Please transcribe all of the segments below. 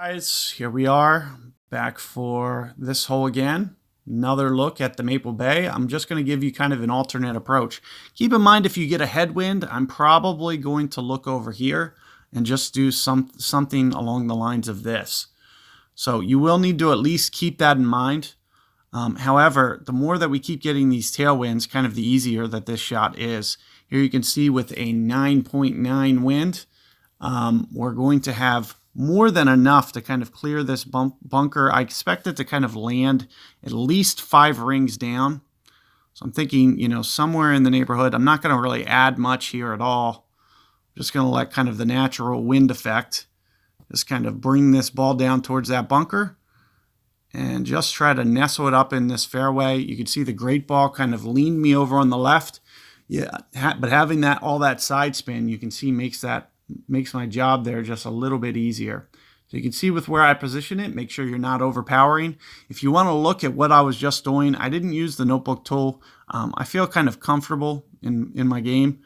Guys, here we are back for this hole again. Another look at the Maple Bay. I'm just going to give you kind of an alternate approach. Keep in mind, if you get a headwind, I'm probably going to look over here and just do something along the lines of this. So you will need to at least keep that in mind. However, the more that we keep getting these tailwinds, kind of the easier that this shot is. Here you can see with a 9.9 wind, we're going to have more than enough to kind of clear this bunker. I expect it to kind of land at least 5 rings down. So I'm thinking, somewhere in the neighborhood. I'm not going to really add much here at all. I'm just going to let kind of the natural wind effect just kind of bring this ball down towards that bunker and just try to nestle it up in this fairway. You can see the great ball kind of leaned me over on the left. Yeah, but having all that side spin, you can see makes my job there just a little bit easier. So you can see with where I position it, make sure you're not overpowering. If you want to look at what I was just doing, I didn't use the notebook tool. I feel kind of comfortable in my game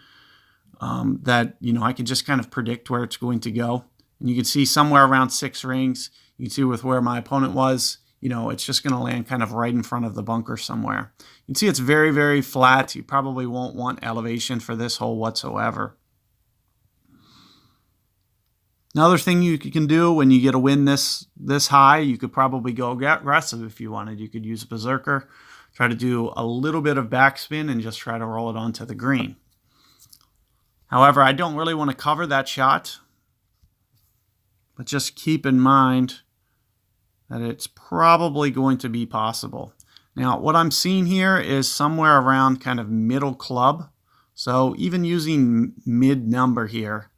that, I can just kind of predict where it's going to go. And you can see somewhere around 6 rings. You can see with where my opponent was, it's just going to land kind of right in front of the bunker somewhere. You can see it's very, very flat. You probably won't want elevation for this hole whatsoever. Another thing you can do when you get a wind this high, you could probably go aggressive if you wanted. You could use a berserker, try to do a little bit of backspin and just try to roll it onto the green. However, I don't really want to cover that shot, but just keep in mind that it's probably going to be possible. Now, what I'm seeing here is somewhere around kind of middle club. So even using mid number here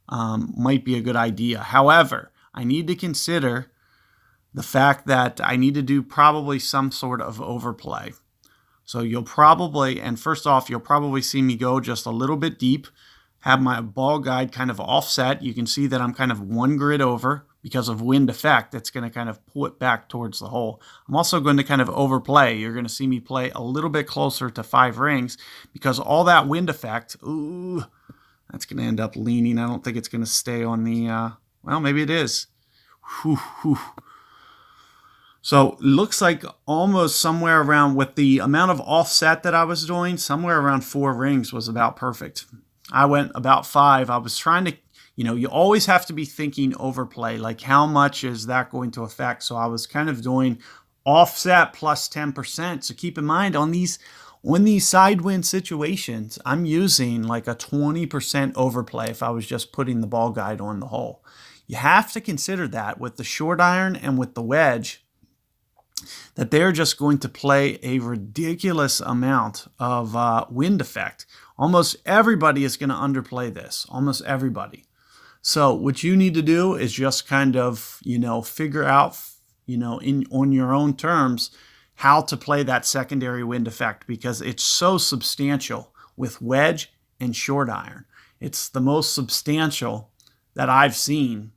might be a good idea. However, I need to consider the fact that I need to do probably some sort of overplay. So you'll probably see me go just a little bit deep, have my ball guide kind of offset. You can see that I'm kind of 1 grid over because of wind effect. That's going to kind of pull it back towards the hole. I'm also going to kind of overplay. You're going to see me play a little bit closer to 5 rings because all that wind effect, that's going to end up leaning. I don't think it's going to stay on the, well, maybe it is. So it looks like almost somewhere around, with the amount of offset that I was doing, somewhere around 4 rings was about perfect. I went about 5. I was trying to, you always have to be thinking overplay, like how much is that going to affect? So I was kind of doing offset plus 10%. So keep in mind on these side wind situations, I'm using like a 20% overplay if I was just putting the ball guide on the hole. You have to consider that with the short iron and with the wedge, that they're just going to play a ridiculous amount of wind effect. Almost everybody is going to underplay this, almost everybody. So what you need to do is just kind of, figure out, on your own terms, how to play that secondary wind effect, because it's so substantial with wedge and short iron. It's the most substantial that I've seen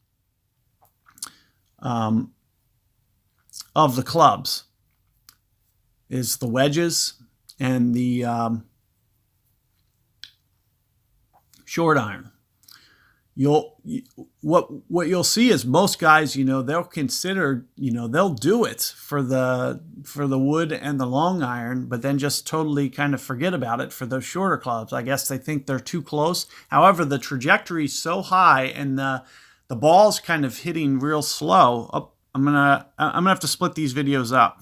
of the clubs is the wedges and the short iron. What you'll see is most guys, they'll consider, they'll do it for the wood and the long iron, but then just totally kind of forget about it for those shorter clubs. I guess they think they're too close. However, the trajectory is so high and the ball's kind of hitting real slow. I'm gonna have to split these videos up.